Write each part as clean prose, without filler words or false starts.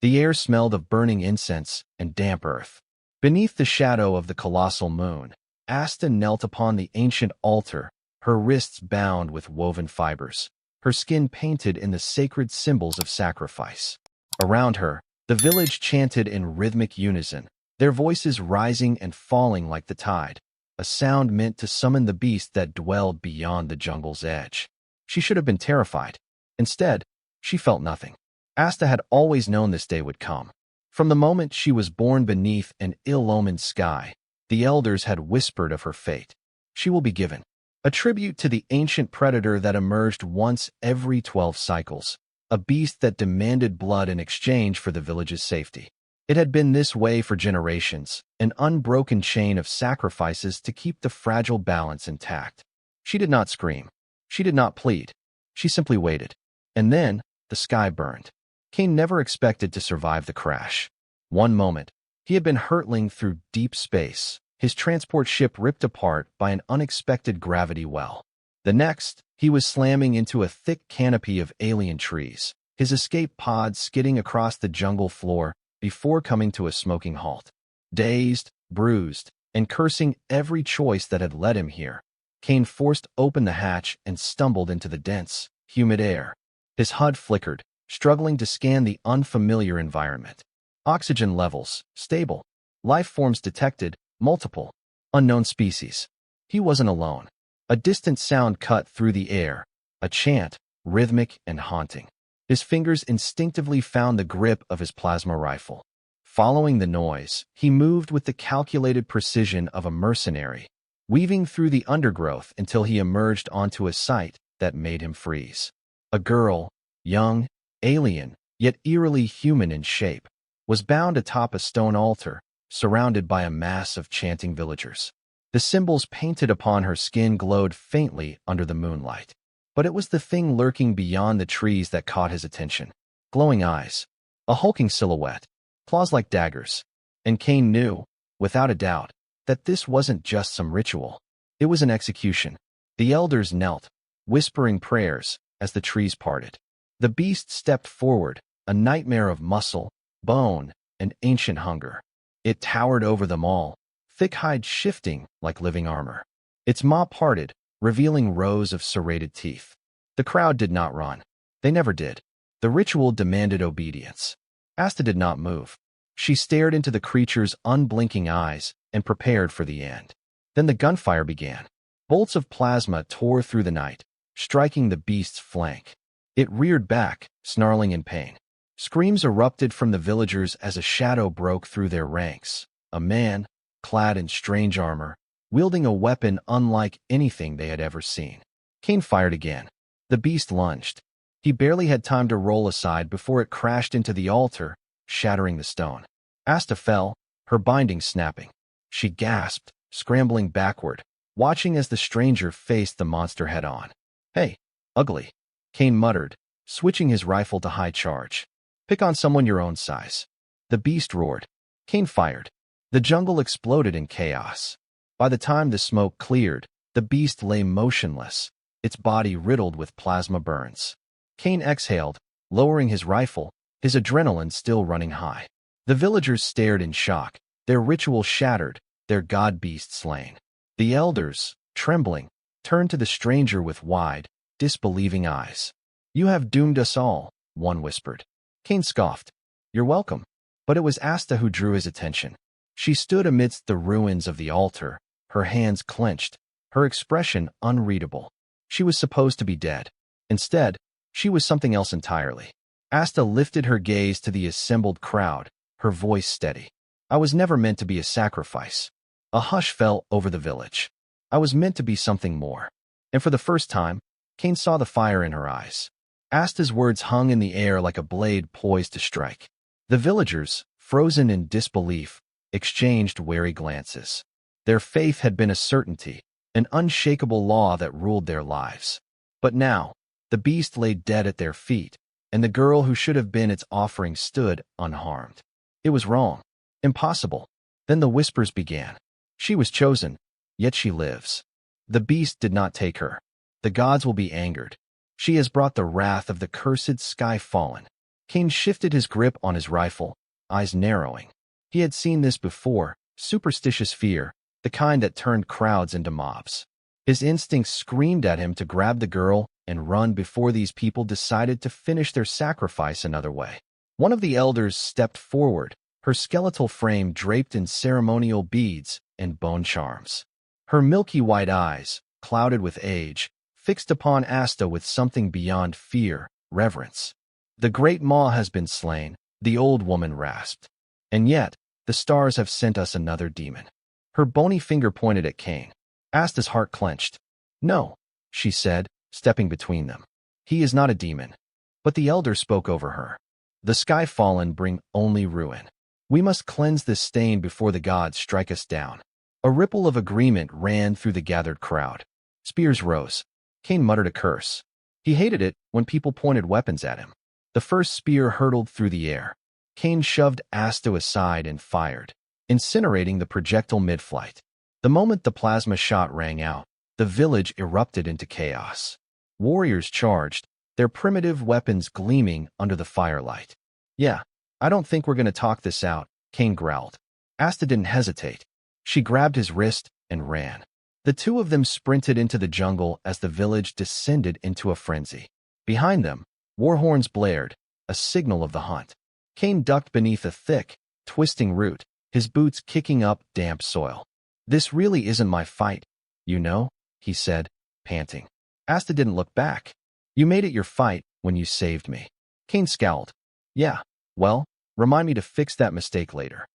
The air smelled of burning incense and damp earth. Beneath the shadow of the colossal moon, Asta knelt upon the ancient altar, her wrists bound with woven fibers, her skin painted in the sacred symbols of sacrifice. Around her, the village chanted in rhythmic unison, their voices rising and falling like the tide, a sound meant to summon the beast that dwelled beyond the jungle's edge. She should have been terrified. Instead, she felt nothing. Asta had always known this day would come. From the moment she was born beneath an ill-omened sky, the elders had whispered of her fate. She will be given a tribute to the ancient predator that emerged once every 12 cycles, a beast that demanded blood in exchange for the village's safety. It had been this way for generations, an unbroken chain of sacrifices to keep the fragile balance intact. She did not scream. She did not plead. She simply waited. And then, the sky burned. Kane never expected to survive the crash. One moment, he had been hurtling through deep space, his transport ship ripped apart by an unexpected gravity well. The next, he was slamming into a thick canopy of alien trees, his escape pod skidding across the jungle floor before coming to a smoking halt. Dazed, bruised, and cursing every choice that had led him here, Kane forced open the hatch and stumbled into the dense, humid air. His HUD flickered, struggling to scan the unfamiliar environment. Oxygen levels, stable. Life forms detected, multiple. Unknown species. He wasn't alone. A distant sound cut through the air, a chant, rhythmic and haunting. His fingers instinctively found the grip of his plasma rifle. Following the noise, he moved with the calculated precision of a mercenary, weaving through the undergrowth until he emerged onto a sight that made him freeze. A girl, young, alien, yet eerily human in shape, was bound atop a stone altar, surrounded by a mass of chanting villagers. The symbols painted upon her skin glowed faintly under the moonlight. But it was the thing lurking beyond the trees that caught his attention. Glowing eyes, a hulking silhouette, claws like daggers. And Kane knew, without a doubt, that this wasn't just some ritual. It was an execution. The elders knelt, whispering prayers, as the trees parted. The beast stepped forward, a nightmare of muscle, bone, and ancient hunger. It towered over them all, thick hide shifting like living armor. Its maw parted, revealing rows of serrated teeth. The crowd did not run. They never did. The ritual demanded obedience. Asta did not move. She stared into the creature's unblinking eyes and prepared for the end. Then the gunfire began. Bolts of plasma tore through the night, striking the beast's flank. It reared back, snarling in pain. Screams erupted from the villagers as a shadow broke through their ranks. A man, clad in strange armor, wielding a weapon unlike anything they had ever seen. Kane fired again. The beast lunged. He barely had time to roll aside before it crashed into the altar, shattering the stone. Asta fell, her binding snapping. She gasped, scrambling backward, watching as the stranger faced the monster head-on. "Hey, ugly," Kane muttered, switching his rifle to high charge. "Pick on someone your own size." The beast roared. Kane fired. The jungle exploded in chaos. By the time the smoke cleared, the beast lay motionless, its body riddled with plasma burns. Kane exhaled, lowering his rifle, his adrenaline still running high. The villagers stared in shock, their ritual shattered, their god-beast slain. The elders, trembling, turned to the stranger with wide, disbelieving eyes. "You have doomed us all," one whispered. Kane scoffed. "You're welcome." But it was Asta who drew his attention. She stood amidst the ruins of the altar, her hands clenched, her expression unreadable. She was supposed to be dead. Instead, she was something else entirely. Asta lifted her gaze to the assembled crowd, her voice steady. "I was never meant to be a sacrifice." A hush fell over the village. "I was meant to be something more." And for the first time, Kane saw the fire in her eyes. Asta's words hung in the air like a blade poised to strike. The villagers, frozen in disbelief, exchanged wary glances. Their faith had been a certainty, an unshakable law that ruled their lives. But now, the beast lay dead at their feet, and the girl who should have been its offering stood unharmed. It was wrong. Impossible. Then the whispers began. She was chosen, yet she lives. The beast did not take her. The gods will be angered. She has brought the wrath of the cursed sky fallen. Kane shifted his grip on his rifle, eyes narrowing. He had seen this before, superstitious fear, the kind that turned crowds into mobs. His instincts screamed at him to grab the girl and run before these people decided to finish their sacrifice another way. One of the elders stepped forward, her skeletal frame draped in ceremonial beads and bone charms. Her milky white eyes, clouded with age, fixed upon Asta with something beyond fear, reverence. "The great Maw has been slain," the old woman rasped. "And yet, the stars have sent us another demon." Her bony finger pointed at Kane. Asta's heart clenched. "No," she said, stepping between them. "He is not a demon." But the elder spoke over her. "The sky fallen bring only ruin. We must cleanse this stain before the gods strike us down." A ripple of agreement ran through the gathered crowd. Spears rose. Kane muttered a curse. He hated it when people pointed weapons at him. The first spear hurtled through the air. Kane shoved Asta aside and fired, incinerating the projectile mid-flight. The moment the plasma shot rang out, the village erupted into chaos. Warriors charged, their primitive weapons gleaming under the firelight. "Yeah, I don't think we're going to talk this out," Kane growled. Asta didn't hesitate. She grabbed his wrist and ran. The two of them sprinted into the jungle as the village descended into a frenzy. Behind them, war horns blared, a signal of the hunt. Kane ducked beneath a thick, twisting root, his boots kicking up damp soil. "This really isn't my fight, you know," he said, panting. Asta didn't look back. "You made it your fight when you saved me." Kane scowled. "Yeah, well, remind me to fix that mistake later."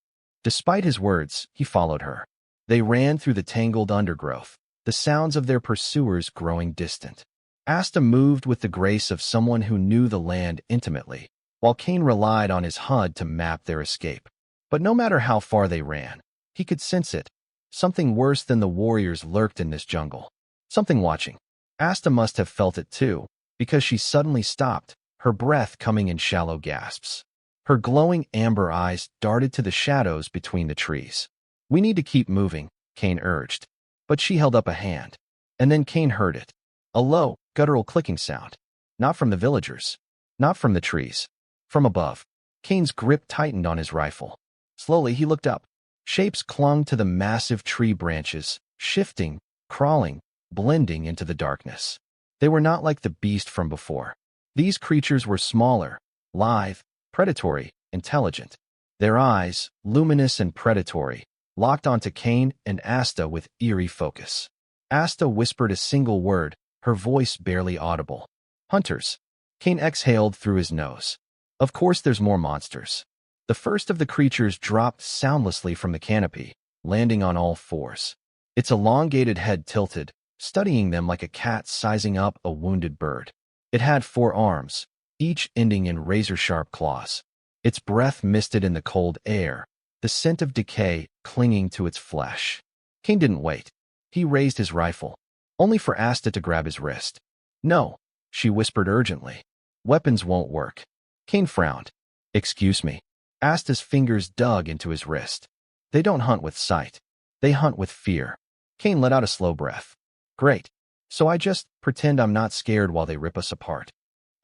Despite his words, he followed her. They ran through the tangled undergrowth, the sounds of their pursuers growing distant. Asta moved with the grace of someone who knew the land intimately, while Kane relied on his HUD to map their escape. But no matter how far they ran, he could sense it. Something worse than the warriors lurked in this jungle. Something watching. Asta must have felt it too, because she suddenly stopped, her breath coming in shallow gasps. Her glowing amber eyes darted to the shadows between the trees. "We need to keep moving," Kane urged. But she held up a hand. And then Kane heard it. A low, guttural clicking sound. Not from the villagers. Not from the trees. From above. Kane's grip tightened on his rifle. Slowly he looked up. Shapes clung to the massive tree branches, shifting, crawling, blending into the darkness. They were not like the beast from before. These creatures were smaller, lithe, predatory, intelligent. Their eyes, luminous and predatory, locked onto Kane and Asta with eerie focus. Asta whispered a single word, her voice barely audible. "Hunters." Kane exhaled through his nose. Of course there's more monsters. The first of the creatures dropped soundlessly from the canopy, landing on all fours. Its elongated head tilted, studying them like a cat sizing up a wounded bird. It had 4 arms, each ending in razor-sharp claws. Its breath misted in the cold air, the scent of decay clinging to its flesh. Kane didn't wait. He raised his rifle, only for Asta to grab his wrist. "No," she whispered urgently. "Weapons won't work." Kane frowned. "Excuse me." Asta's fingers dug into his wrist. "They don't hunt with sight. They hunt with fear." Kane let out a slow breath. "Great. So I just pretend I'm not scared while they rip us apart."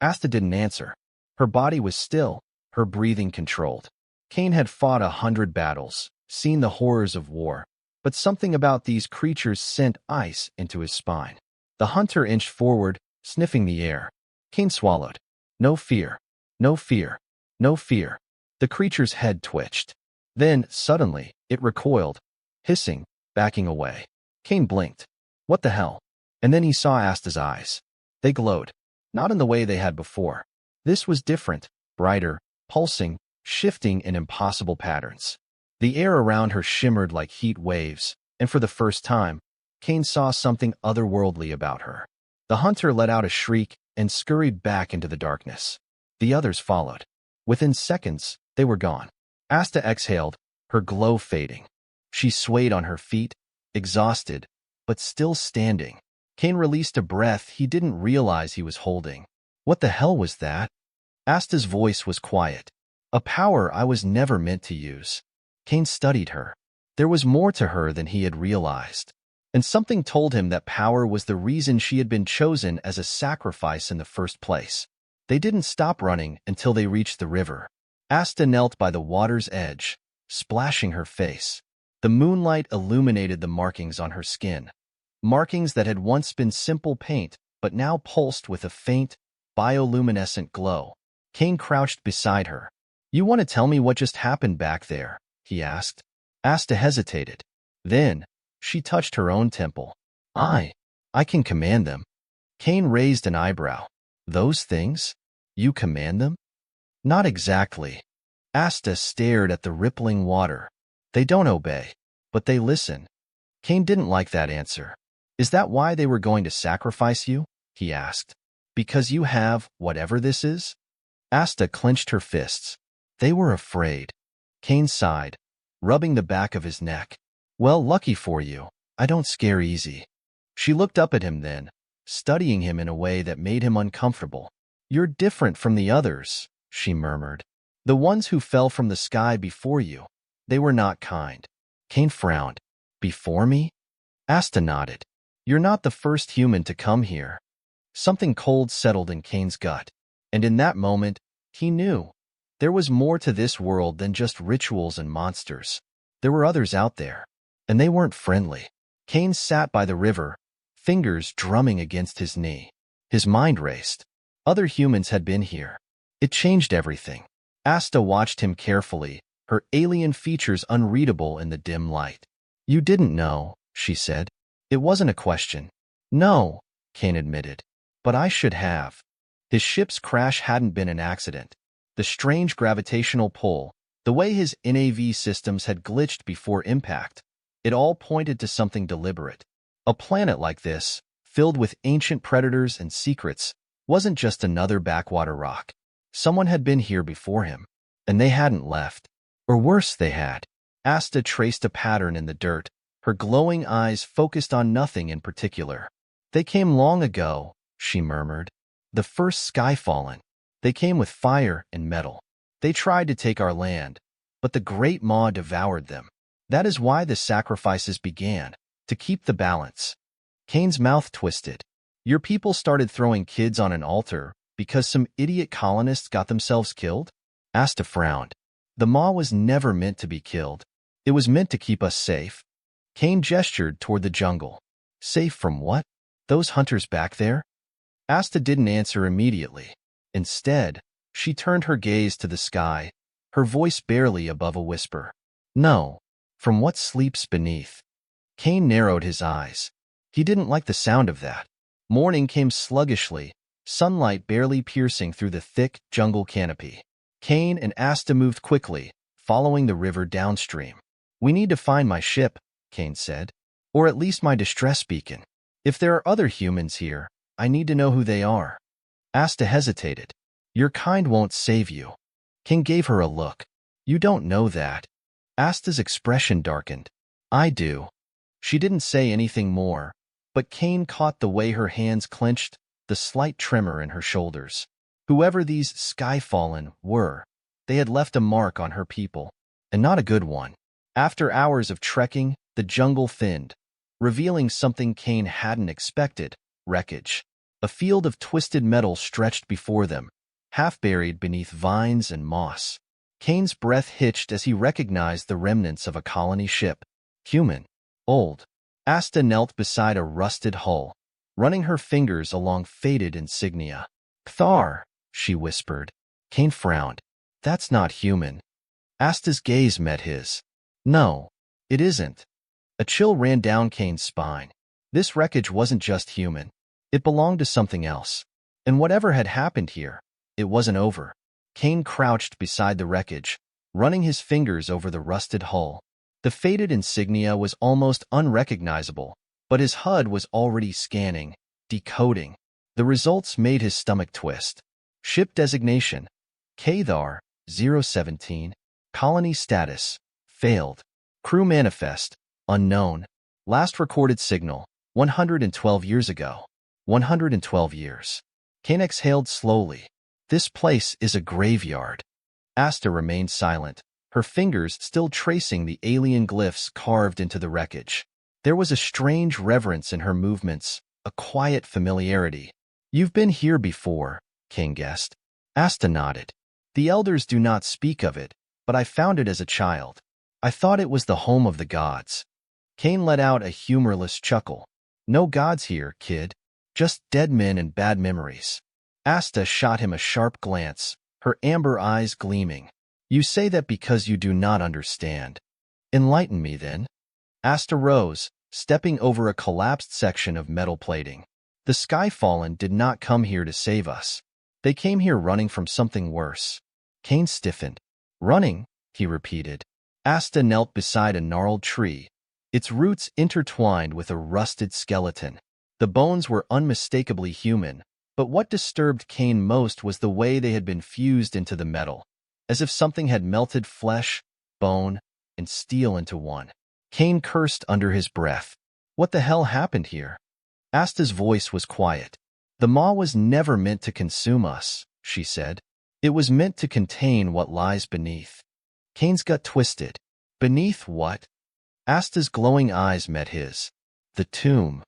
Asta didn't answer. Her body was still, her breathing controlled. Kane had fought 100 battles, seen the horrors of war, but something about these creatures sent ice into his spine. The hunter inched forward, sniffing the air. Kane swallowed. "No fear. No fear. No fear." The creature's head twitched. Then, suddenly, it recoiled, hissing, backing away. Kane blinked. What the hell? And then he saw Asta's eyes. They glowed. Not in the way they had before. This was different, brighter, pulsing, shifting in impossible patterns. The air around her shimmered like heat waves, and for the first time, Kane saw something otherworldly about her. The hunter let out a shriek and scurried back into the darkness. The others followed. Within seconds, they were gone. Asta exhaled, her glow fading. She swayed on her feet, exhausted, but still standing. Kane released a breath he didn't realize he was holding. What the hell was that? Asta's voice was quiet. A power I was never meant to use. Kane studied her. There was more to her than he had realized. And something told him that power was the reason she had been chosen as a sacrifice in the first place. They didn't stop running until they reached the river. Asta knelt by the water's edge, splashing her face. The moonlight illuminated the markings on her skin. Markings that had once been simple paint, but now pulsed with a faint, bioluminescent glow. Kane crouched beside her. "You want to tell me what just happened back there?" he asked. Asta hesitated. Then, she touched her own temple. I can command them." Kane raised an eyebrow. "Those things? You command them?" "Not exactly." Asta stared at the rippling water. "They don't obey, but they listen." Kane didn't like that answer. "Is that why they were going to sacrifice you?" he asked. "Because you have whatever this is?" Asta clenched her fists. "They were afraid." Kane sighed, rubbing the back of his neck. "Well, lucky for you, I don't scare easy." She looked up at him then, studying him in a way that made him uncomfortable. "You're different from the others," she murmured. "The ones who fell from the sky before you. They were not kind." Kane frowned. "Before me?" Asta nodded. "You're not the first human to come here." Something cold settled in Kane's gut, and in that moment, he knew. There was more to this world than just rituals and monsters. There were others out there, and they weren't friendly. Kane sat by the river, fingers drumming against his knee. His mind raced. Other humans had been here. It changed everything. Asta watched him carefully, her alien features unreadable in the dim light. "You didn't know," she said. "It wasn't a question." "No," Kane admitted. "But I should have." His ship's crash hadn't been an accident. The strange gravitational pull, the way his NAV systems had glitched before impact, it all pointed to something deliberate. A planet like this, filled with ancient predators and secrets, wasn't just another backwater rock. Someone had been here before him, and they hadn't left. Or worse, they had. Asta traced a pattern in the dirt, her glowing eyes focused on nothing in particular. "They came long ago," she murmured. "The first Skyfallen. They came with fire and metal. They tried to take our land, but the Great Maw devoured them. That is why the sacrifices began, to keep the balance." Kane's mouth twisted. "Your people started throwing kids on an altar because some idiot colonists got themselves killed?" Asta frowned. "The Maw was never meant to be killed. It was meant to keep us safe." Kane gestured toward the jungle. "Safe from what? Those hunters back there?" Asta didn't answer immediately. Instead, she turned her gaze to the sky, her voice barely above a whisper. "No, from what sleeps beneath." Kane narrowed his eyes. He didn't like the sound of that. Morning came sluggishly, sunlight barely piercing through the thick jungle canopy. Kane and Asta moved quickly, following the river downstream. "We need to find my ship," Kane said. "Or at least my distress beacon. If there are other humans here, I need to know who they are." Asta hesitated. "Your kind won't save you." Kane gave her a look. "You don't know that." Asta's expression darkened. "I do." She didn't say anything more, but Kane caught the way her hands clenched, the slight tremor in her shoulders. Whoever these Skyfallen were, they had left a mark on her people, and not a good one. After hours of trekking, the jungle thinned, revealing something Kane hadn't expected: wreckage. A field of twisted metal stretched before them, half buried beneath vines and moss. Kane's breath hitched as he recognized the remnants of a colony ship. Human. Old. Asta knelt beside a rusted hull, running her fingers along faded insignia. "Thar," she whispered. Kane frowned. "That's not human." Asta's gaze met his. "No, it isn't." A chill ran down Kane's spine. This wreckage wasn't just human. It belonged to something else. And whatever had happened here, it wasn't over. Kane crouched beside the wreckage, running his fingers over the rusted hull. The faded insignia was almost unrecognizable, but his HUD was already scanning, decoding. The results made his stomach twist. Ship designation: Kthar 017. Colony status: failed. Crew manifest: unknown. Last recorded signal: 112 years ago. 112 years. Kane exhaled slowly. "This place is a graveyard." Asta remained silent, her fingers still tracing the alien glyphs carved into the wreckage. There was a strange reverence in her movements, a quiet familiarity. "You've been here before," Kane guessed. Asta nodded. The elders do not speak of it, but I found it as a child. I thought it was the home of the gods. Kane let out a humorless chuckle. No gods here, kid. Just dead men and bad memories. Asta shot him a sharp glance, her amber eyes gleaming. You say that because you do not understand. Enlighten me, then. Asta rose, stepping over a collapsed section of metal plating. The Skyfallen did not come here to save us. They came here running from something worse. Kane stiffened. Running, he repeated. Asta knelt beside a gnarled tree, its roots intertwined with a rusted skeleton. The bones were unmistakably human, but what disturbed Kane most was the way they had been fused into the metal, as if something had melted flesh, bone, and steel into one. Kane cursed under his breath. What the hell happened here? Asta's voice was quiet. The maw was never meant to consume us, she said. It was meant to contain what lies beneath. Kane's gut twisted. Beneath what? Asta's glowing eyes met his. The tomb.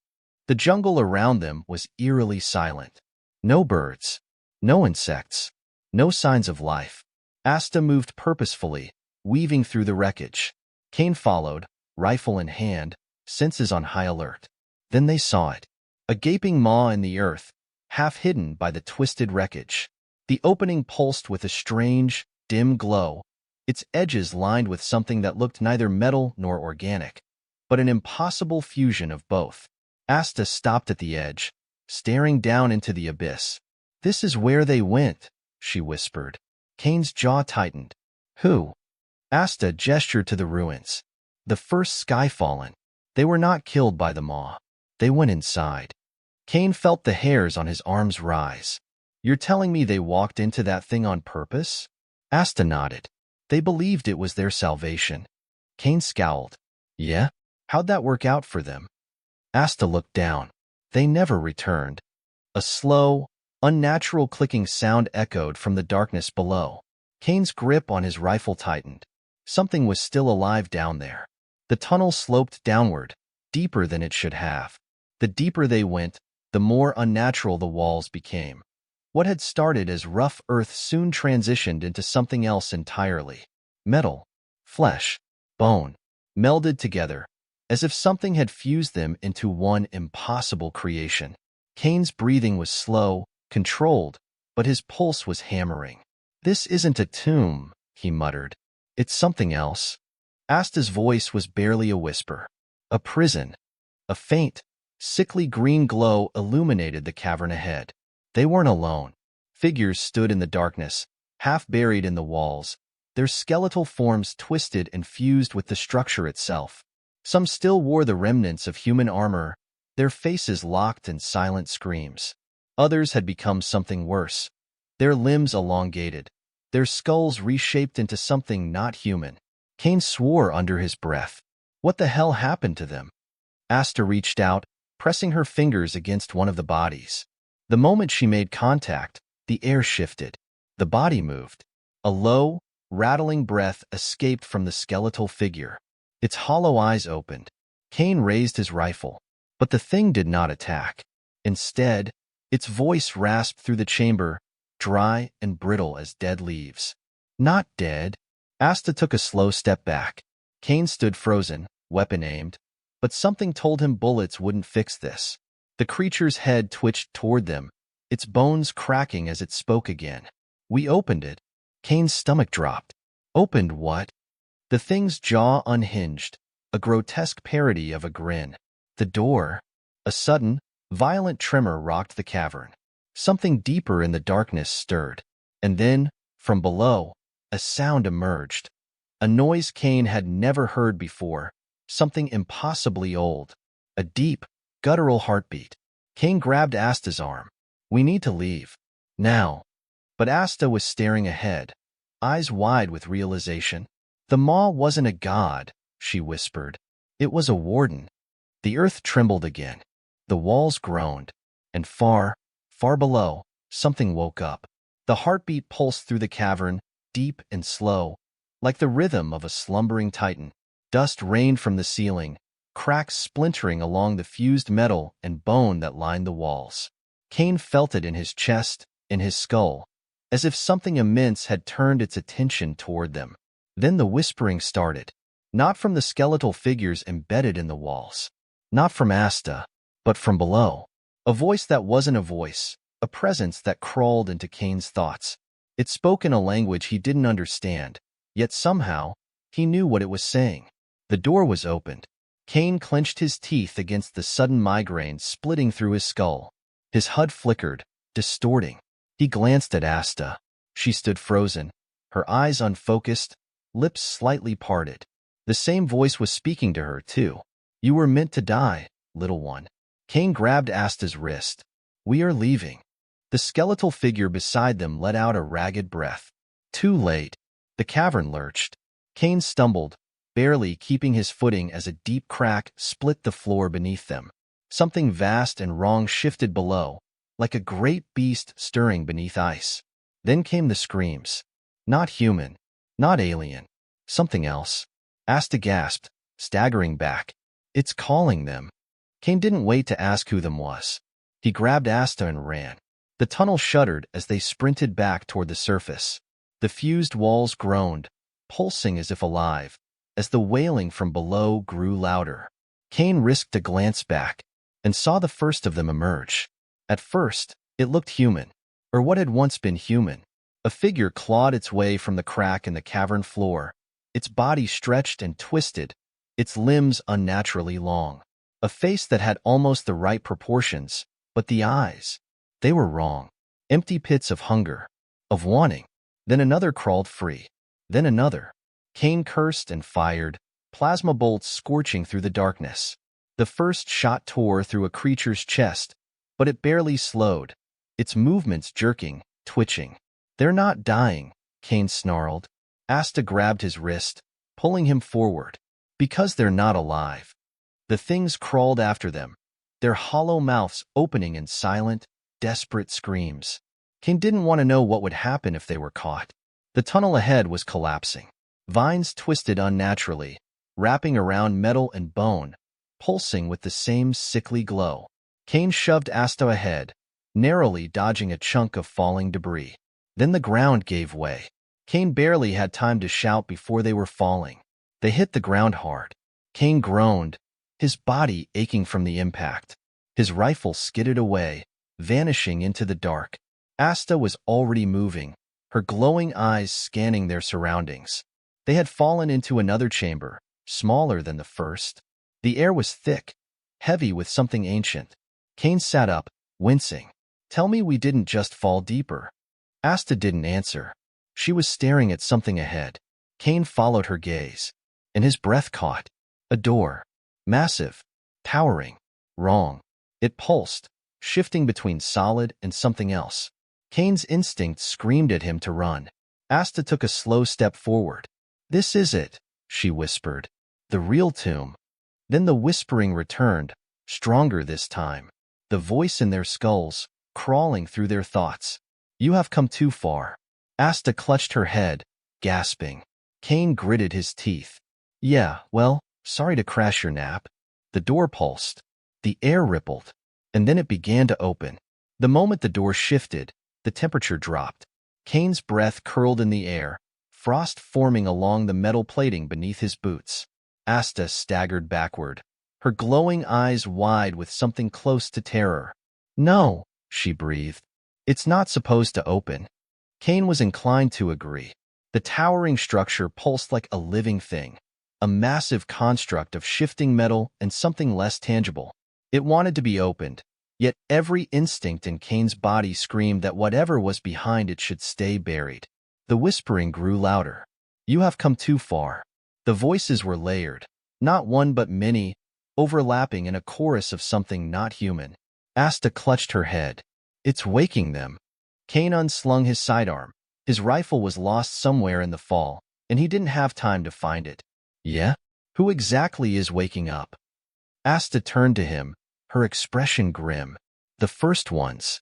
The jungle around them was eerily silent. No birds. No insects. No signs of life. Asta moved purposefully, weaving through the wreckage. Kane followed, rifle in hand, senses on high alert. Then they saw it. A gaping maw in the earth, half hidden by the twisted wreckage. The opening pulsed with a strange, dim glow, its edges lined with something that looked neither metal nor organic, but an impossible fusion of both. Asta stopped at the edge, staring down into the abyss. This is where they went, she whispered. Kane's jaw tightened. Who? Asta gestured to the ruins. The first Skyfallen. They were not killed by the maw. They went inside. Kane felt the hairs on his arms rise. You're telling me they walked into that thing on purpose? Asta nodded. They believed it was their salvation. Kane scowled. Yeah? How'd that work out for them? Asta looked down. They never returned. A slow, unnatural clicking sound echoed from the darkness below. Kane's grip on his rifle tightened. Something was still alive down there. The tunnel sloped downward, deeper than it should have. The deeper they went, the more unnatural the walls became. What had started as rough earth soon transitioned into something else entirely. Metal, flesh, bone, melded together, as if something had fused them into one impossible creation. Kane's breathing was slow, controlled, but his pulse was hammering. This isn't a tomb, he muttered. It's something else. Asta's voice was barely a whisper. A prison. A faint, sickly green glow illuminated the cavern ahead. They weren't alone. Figures stood in the darkness, half buried in the walls, their skeletal forms twisted and fused with the structure itself. Some still wore the remnants of human armor, their faces locked in silent screams. Others had become something worse, their limbs elongated, their skulls reshaped into something not human. Kane swore under his breath. What the hell happened to them? Asta reached out, pressing her fingers against one of the bodies. The moment she made contact, the air shifted. The body moved. A low, rattling breath escaped from the skeletal figure. Its hollow eyes opened. Kane raised his rifle, but the thing did not attack. Instead, its voice rasped through the chamber, dry and brittle as dead leaves. Not dead. Asta took a slow step back. Kane stood frozen, weapon aimed, but something told him bullets wouldn't fix this. The creature's head twitched toward them, its bones cracking as it spoke again. We opened it. Kane's stomach dropped. Opened what? The thing's jaw unhinged, a grotesque parody of a grin. The door. A sudden, violent tremor rocked the cavern. Something deeper in the darkness stirred. And then, from below, a sound emerged. A noise Kane had never heard before, something impossibly old. A deep, guttural heartbeat. Kane grabbed Asta's arm. We need to leave. Now. But Asta was staring ahead, eyes wide with realization. The maw wasn't a god, she whispered. It was a warden. The earth trembled again. The walls groaned. And far, far below, something woke up. The heartbeat pulsed through the cavern, deep and slow, like the rhythm of a slumbering titan. Dust rained from the ceiling, cracks splintering along the fused metal and bone that lined the walls. Kane felt it in his chest, in his skull, as if something immense had turned its attention toward them. Then the whispering started, not from the skeletal figures embedded in the walls, not from Asta, but from below. A voice that wasn't a voice, a presence that crawled into Kane's thoughts. It spoke in a language he didn't understand, yet somehow, he knew what it was saying. The door was opened. Kane clenched his teeth against the sudden migraine splitting through his skull. His HUD flickered, distorting. He glanced at Asta. She stood frozen, her eyes unfocused, lips slightly parted. The same voice was speaking to her, too. "You were meant to die, little one." Kane grabbed Asta's wrist. "We are leaving." The skeletal figure beside them let out a ragged breath. Too late. The cavern lurched. Kane stumbled, barely keeping his footing as a deep crack split the floor beneath them. Something vast and wrong shifted below, like a great beast stirring beneath ice. Then came the screams. Not human, not alien, something else. Asta gasped, staggering back. "It's calling them." Kane didn't wait to ask who them was. He grabbed Asta and ran. The tunnel shuddered as they sprinted back toward the surface. The fused walls groaned, pulsing as if alive, as the wailing from below grew louder. Kane risked a glance back and saw the first of them emerge. At first, it looked human, or what had once been human. A figure clawed its way from the crack in the cavern floor, its body stretched and twisted, its limbs unnaturally long. A face that had almost the right proportions, but the eyes, they were wrong. Empty pits of hunger, of wanting. Then another crawled free. Then another. Kane cursed and fired, plasma bolts scorching through the darkness. The first shot tore through a creature's chest, but it barely slowed, its movements jerking, twitching. "They're not dying," Kane snarled. Asta grabbed his wrist, pulling him forward. "Because they're not alive." The things crawled after them, their hollow mouths opening in silent, desperate screams. Kane didn't want to know what would happen if they were caught. The tunnel ahead was collapsing. Vines twisted unnaturally, wrapping around metal and bone, pulsing with the same sickly glow. Kane shoved Asta ahead, narrowly dodging a chunk of falling debris. Then the ground gave way. Kane barely had time to shout before they were falling. They hit the ground hard. Kane groaned, his body aching from the impact. His rifle skidded away, vanishing into the dark. Asta was already moving, her glowing eyes scanning their surroundings. They had fallen into another chamber, smaller than the first. The air was thick, heavy with something ancient. Kane sat up, wincing. "Tell me we didn't just fall deeper." Asta didn't answer. She was staring at something ahead. Kane followed her gaze, and his breath caught. A door. Massive. Towering. Wrong. It pulsed, shifting between solid and something else. Kane's instinct screamed at him to run. Asta took a slow step forward. "This is it," she whispered. "The real tomb." Then the whispering returned, stronger this time. The voice in their skulls, crawling through their thoughts. "You have come too far." Asta clutched her head, gasping. Kane gritted his teeth. "Yeah, well, sorry to crash your nap." The door pulsed. The air rippled. And then it began to open. The moment the door shifted, the temperature dropped. Kane's breath curled in the air, frost forming along the metal plating beneath his boots. Asta staggered backward, her glowing eyes wide with something close to terror. "No," she breathed. "It's not supposed to open." Kane was inclined to agree. The towering structure pulsed like a living thing, a massive construct of shifting metal and something less tangible. It wanted to be opened, yet every instinct in Kane's body screamed that whatever was behind it should stay buried. The whispering grew louder. "You have come too far." The voices were layered, not one but many, overlapping in a chorus of something not human. Asta clutched her head. "It's waking them." Kane unslung his sidearm. His rifle was lost somewhere in the fall, and he didn't have time to find it. "Yeah? Who exactly is waking up?" Asta turned to him, her expression grim. "The first ones."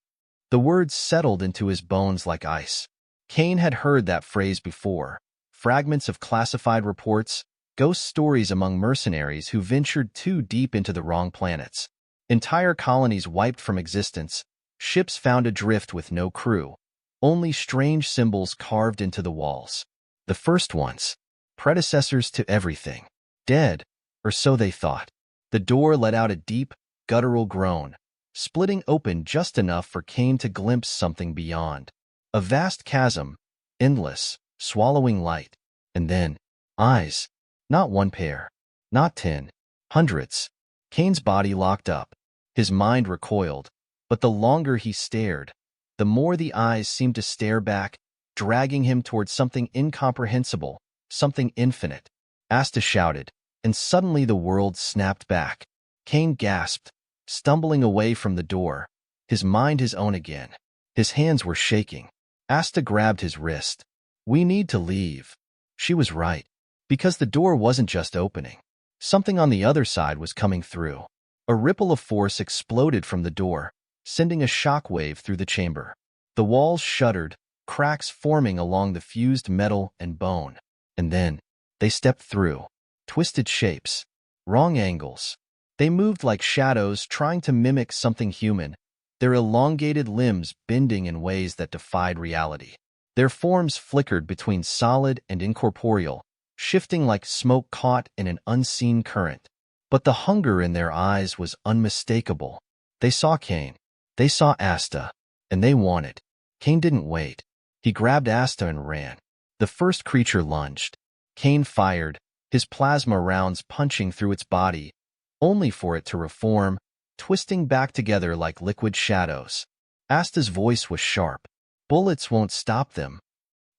The words settled into his bones like ice. Kane had heard that phrase before. Fragments of classified reports, ghost stories among mercenaries who ventured too deep into the wrong planets. Entire colonies wiped from existence, ships found adrift with no crew, only strange symbols carved into the walls. The first ones, predecessors to everything, dead, or so they thought. The door let out a deep, guttural groan, splitting open just enough for Kane to glimpse something beyond. A vast chasm, endless, swallowing light. And then, eyes. Not one pair. Not 10. Hundreds. Kane's body locked up. His mind recoiled. But the longer he stared, the more the eyes seemed to stare back, dragging him towards something incomprehensible, something infinite. Asta shouted, and suddenly the world snapped back. Kane gasped, stumbling away from the door, his mind his own again. His hands were shaking. Asta grabbed his wrist. "We need to leave." She was right, because the door wasn't just opening. Something on the other side was coming through. A ripple of force exploded from the door, sending a shockwave through the chamber. The walls shuddered, cracks forming along the fused metal and bone. And then, they stepped through. Twisted shapes. Wrong angles. They moved like shadows trying to mimic something human, their elongated limbs bending in ways that defied reality. Their forms flickered between solid and incorporeal, shifting like smoke caught in an unseen current. But the hunger in their eyes was unmistakable. They saw Kane. They saw Asta. And they wanted. Kane didn't wait. He grabbed Asta and ran. The first creature lunged. Kane fired, his plasma rounds punching through its body, only for it to reform, twisting back together like liquid shadows. Asta's voice was sharp. "Bullets won't stop them."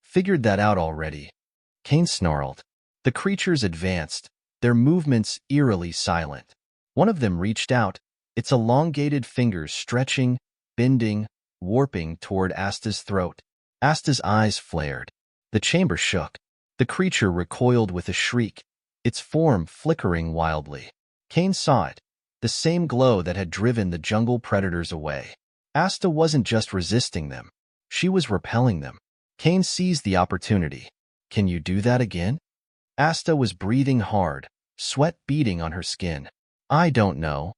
"Figured that out already." Kane snarled. The creatures advanced, their movements eerily silent. One of them reached out, its elongated fingers stretching, bending, warping toward Asta's throat. Asta's eyes flared. The chamber shook. The creature recoiled with a shriek, its form flickering wildly. Kane saw it, the same glow that had driven the jungle predators away. Asta wasn't just resisting them. She was repelling them. Kane seized the opportunity. "Can you do that again?" Asta was breathing hard, sweat beading on her skin. "I don't know."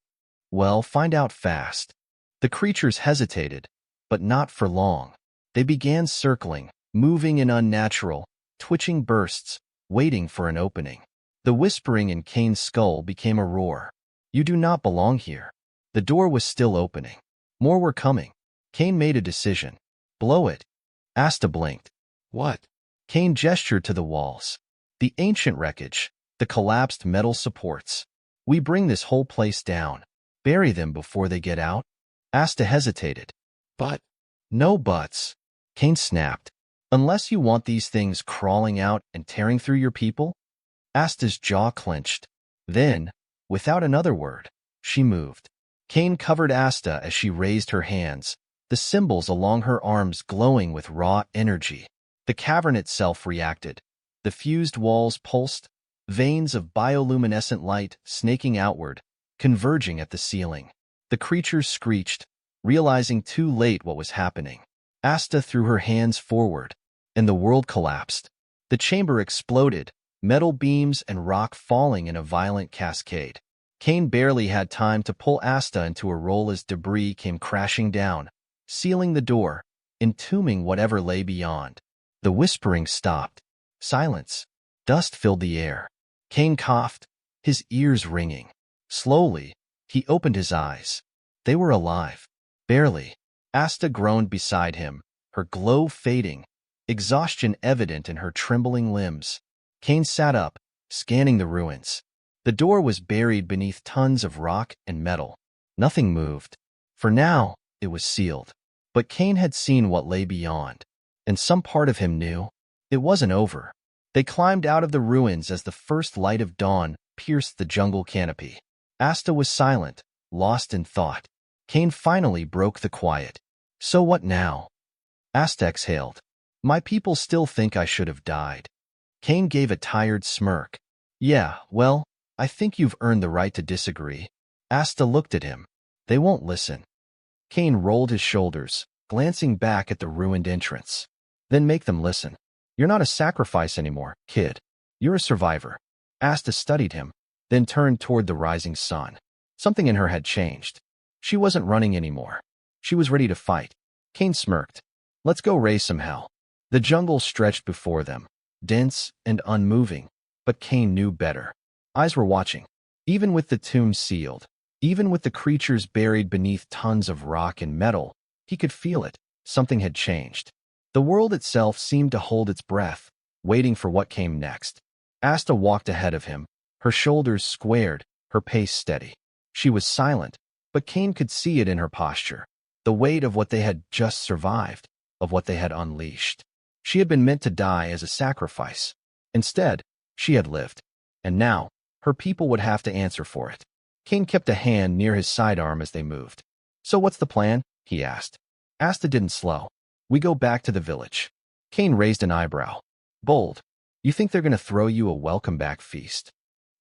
"Well, find out fast." The creatures hesitated, but not for long. They began circling, moving in unnatural, twitching bursts, waiting for an opening. The whispering in Kane's skull became a roar. "You do not belong here." The door was still opening. More were coming. Kane made a decision. "Blow it." Asta blinked. "What?" Kane gestured to the walls. "The ancient wreckage, the collapsed metal supports. We bring this whole place down. Bury them before they get out." Asta hesitated. "But..." "No buts." Kane snapped. "Unless you want these things crawling out and tearing through your people?" Asta's jaw clenched. Then, without another word, she moved. Kane covered Asta as she raised her hands, the symbols along her arms glowing with raw energy. The cavern itself reacted. The fused walls pulsed, veins of bioluminescent light snaking outward, converging at the ceiling. The creatures screeched, realizing too late what was happening. Asta threw her hands forward, and the world collapsed. The chamber exploded, metal beams and rock falling in a violent cascade. Kane barely had time to pull Asta into a roll as debris came crashing down, sealing the door, entombing whatever lay beyond. The whispering stopped. Silence. Dust filled the air. Kane coughed, his ears ringing. Slowly, he opened his eyes. They were alive. Barely. Asta groaned beside him, her glow fading, exhaustion evident in her trembling limbs. Kane sat up, scanning the ruins. The door was buried beneath tons of rock and metal. Nothing moved. For now, it was sealed. But Kane had seen what lay beyond, and some part of him knew it wasn't over. They climbed out of the ruins as the first light of dawn pierced the jungle canopy. Asta was silent, lost in thought. Kane finally broke the quiet. "So what now?" Asta exhaled. "My people still think I should have died." Kane gave a tired smirk. "Yeah, well, I think you've earned the right to disagree." Asta looked at him. "They won't listen." Kane rolled his shoulders, glancing back at the ruined entrance. "Then make them listen. You're not a sacrifice anymore, kid. You're a survivor." Asta studied him, then turned toward the rising sun. Something in her had changed. She wasn't running anymore. She was ready to fight. Kane smirked. Let's go raise some hell. The jungle stretched before them, dense and unmoving, but Kane knew better. Eyes were watching. Even with the tomb sealed, even with the creatures buried beneath tons of rock and metal, he could feel it. Something had changed. The world itself seemed to hold its breath, waiting for what came next. Asta walked ahead of him, her shoulders squared, her pace steady. She was silent, but Kane could see it in her posture. The weight of what they had just survived, of what they had unleashed. She had been meant to die as a sacrifice. Instead, she had lived. And now, her people would have to answer for it. Kane kept a hand near his sidearm as they moved. "So what's the plan?" he asked. Asta didn't slow. "We go back to the village." Kane raised an eyebrow. "Bold. You think they're going to throw you a welcome-back feast?"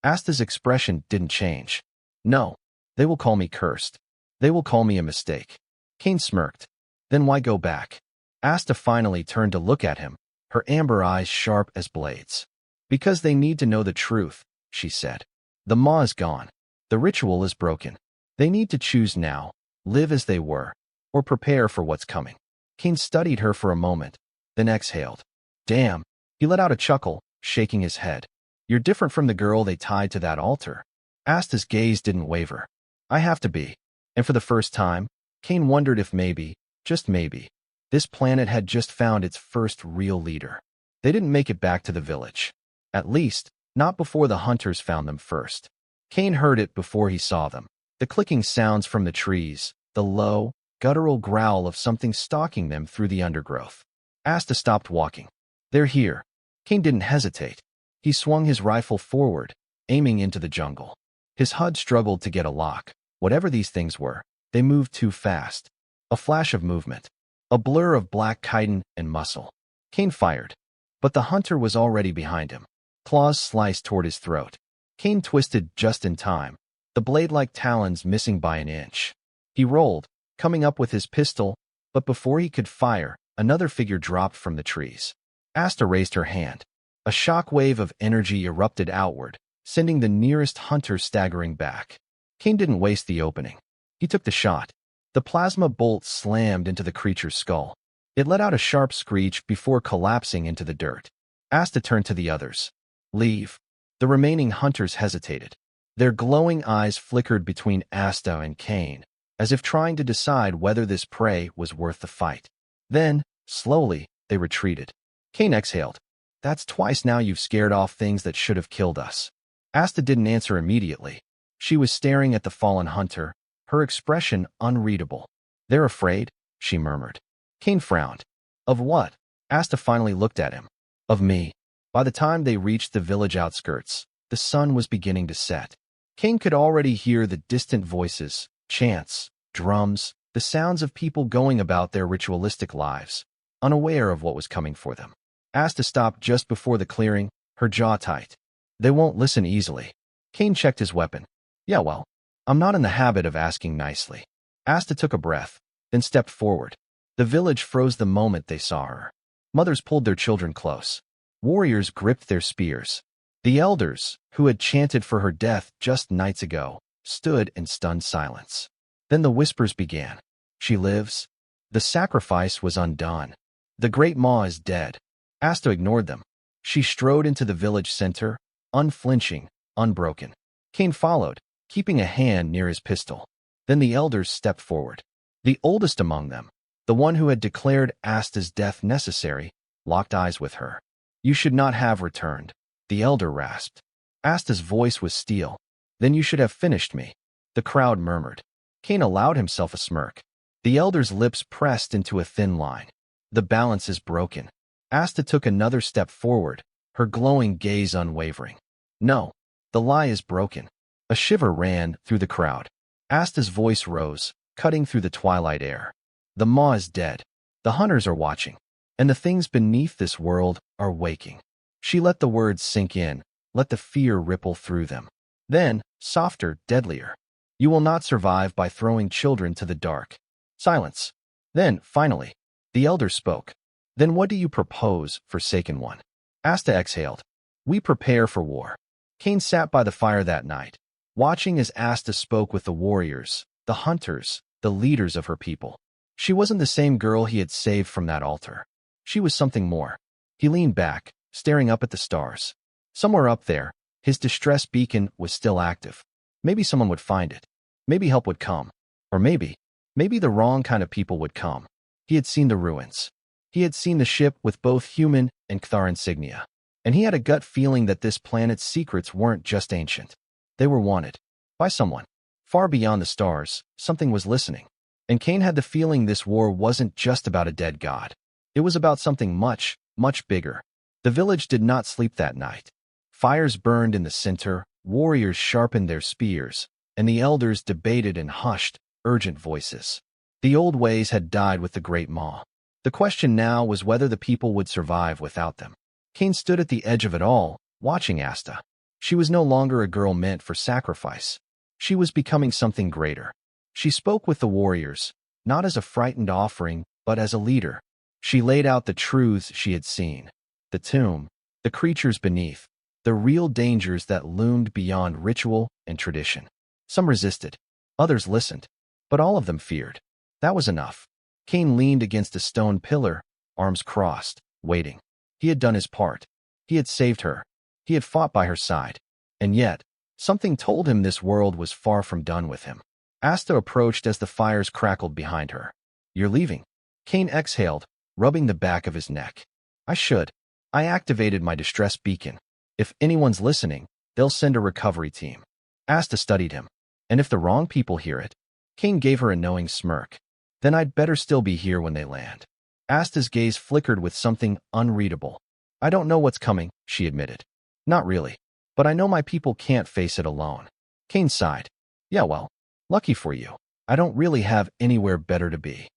Asta's expression didn't change. "No. They will call me cursed. They will call me a mistake." Kane smirked. "Then why go back?" Asta finally turned to look at him, her amber eyes sharp as blades. "Because they need to know the truth," she said. "The Maw is gone. The ritual is broken. They need to choose now, live as they were, or prepare for what's coming." Kane studied her for a moment, then exhaled. "Damn." He let out a chuckle, shaking his head. "You're different from the girl they tied to that altar." Asta's gaze didn't waver. "I have to be." And for the first time, Kane wondered if maybe, just maybe, this planet had just found its first real leader. They didn't make it back to the village. At least, not before the hunters found them first. Kane heard it before he saw them. The clicking sounds from the trees, the low, guttural growl of something stalking them through the undergrowth. Asta stopped walking. "They're here." Kane didn't hesitate. He swung his rifle forward, aiming into the jungle. His HUD struggled to get a lock. Whatever these things were, they moved too fast. A flash of movement. A blur of black chitin and muscle. Kane fired. But the hunter was already behind him. Claws sliced toward his throat. Kane twisted just in time, the blade-like talons missing by an inch. He rolled, coming up with his pistol, but before he could fire, another figure dropped from the trees. Asta raised her hand. A shock wave of energy erupted outward, sending the nearest hunter staggering back. Kane didn't waste the opening. He took the shot. The plasma bolt slammed into the creature's skull. It let out a sharp screech before collapsing into the dirt. Asta turned to the others. "Leave." The remaining hunters hesitated. Their glowing eyes flickered between Asta and Kane, as if trying to decide whether this prey was worth the fight. Then, slowly, they retreated. Kane exhaled. "That's twice now you've scared off things that should have killed us." Asta didn't answer immediately. She was staring at the fallen hunter, her expression unreadable. "They're afraid," she murmured. Kane frowned. "Of what?" Asta finally looked at him. "Of me." By the time they reached the village outskirts, the sun was beginning to set. Kane could already hear the distant voices, chants, drums, the sounds of people going about their ritualistic lives, unaware of what was coming for them. Asta stopped just before the clearing, her jaw tight. "They won't listen easily." Kane checked his weapon. "Yeah, well, I'm not in the habit of asking nicely." Asta took a breath, then stepped forward. The village froze the moment they saw her. Mothers pulled their children close. Warriors gripped their spears. The elders, who had chanted for her death just nights ago, stood in stunned silence. Then the whispers began. "She lives." The sacrifice was undone. "The Great Maw is dead." Asta ignored them. She strode into the village center, unflinching, unbroken. Kane followed, keeping a hand near his pistol. Then the elders stepped forward. The oldest among them, the one who had declared Asta's death necessary, locked eyes with her. "You should not have returned," the elder rasped. Asta's voice was steel. "Then you should have finished me." The crowd murmured. Kane allowed himself a smirk. The elder's lips pressed into a thin line. "The balance is broken." Asta took another step forward, her glowing gaze unwavering. "No, the lie is broken." A shiver ran through the crowd. Asta's voice rose, cutting through the twilight air. "The Maw is dead. The hunters are watching. And the things beneath this world are waking." She let the words sink in, let the fear ripple through them. Then, softer, deadlier. "You will not survive by throwing children to the dark." Silence. Then, finally, the elder spoke. "Then what do you propose, Forsaken One?" Asta exhaled. "We prepare for war." Kane sat by the fire that night, watching as Asta spoke with the warriors, the hunters, the leaders of her people. She wasn't the same girl he had saved from that altar. She was something more. He leaned back, staring up at the stars. Somewhere up there, his distress beacon was still active. Maybe someone would find it. Maybe help would come. Or maybe the wrong kind of people would come. He had seen the ruins. He had seen the ship with both human and Kthar insignia. And he had a gut feeling that this planet's secrets weren't just ancient. They were wanted. By someone. Far beyond the stars, something was listening. And Kane had the feeling this war wasn't just about a dead god. It was about something much, much bigger. The village did not sleep that night. Fires burned in the center, warriors sharpened their spears, and the elders debated in hushed, urgent voices. The old ways had died with the Great Maw. The question now was whether the people would survive without them. Kane stood at the edge of it all, watching Asta. She was no longer a girl meant for sacrifice. She was becoming something greater. She spoke with the warriors, not as a frightened offering, but as a leader. She laid out the truths she had seen. The tomb, the creatures beneath, the real dangers that loomed beyond ritual and tradition. Some resisted. Others listened. But all of them feared. That was enough. Kane leaned against a stone pillar, arms crossed, waiting. He had done his part. He had saved her. He had fought by her side. And yet, something told him this world was far from done with him. Asta approached as the fires crackled behind her. "You're leaving." Kane exhaled, rubbing the back of his neck. "I should. I activated my distress beacon. If anyone's listening, they'll send a recovery team." Asta studied him. "And if the wrong people hear it?" Kane gave her a knowing smirk. "Then I'd better still be here when they land." Asta's gaze flickered with something unreadable. "I don't know what's coming," she admitted. "Not really. But I know my people can't face it alone." Kane sighed. "Yeah, well, lucky for you. I don't really have anywhere better to be."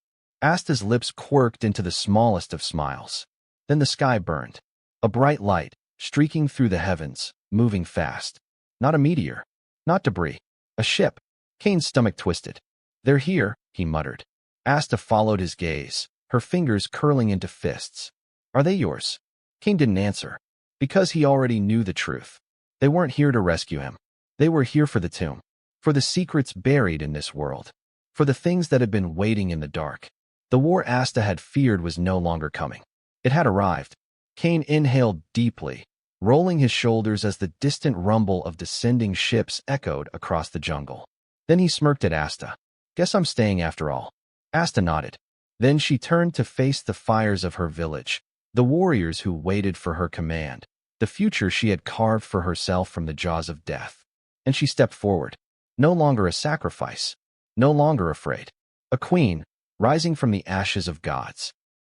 Asta's lips quirked into the smallest of smiles. Then the sky burned. A bright light, streaking through the heavens, moving fast. Not a meteor. Not debris. A ship. Kane's stomach twisted. "They're here," he muttered. Asta followed his gaze, her fingers curling into fists. "Are they yours?" Kane didn't answer, because he already knew the truth. They weren't here to rescue him. They were here for the tomb, for the secrets buried in this world, for the things that had been waiting in the dark. The war Asta had feared was no longer coming. It had arrived. Kane inhaled deeply, rolling his shoulders as the distant rumble of descending ships echoed across the jungle. Then he smirked at Asta. "Guess I'm staying after all." Asta nodded. Then she turned to face the fires of her village, the warriors who waited for her command, the future she had carved for herself from the jaws of death. And she stepped forward, no longer a sacrifice, no longer afraid. A queen, rising from the ashes of gods.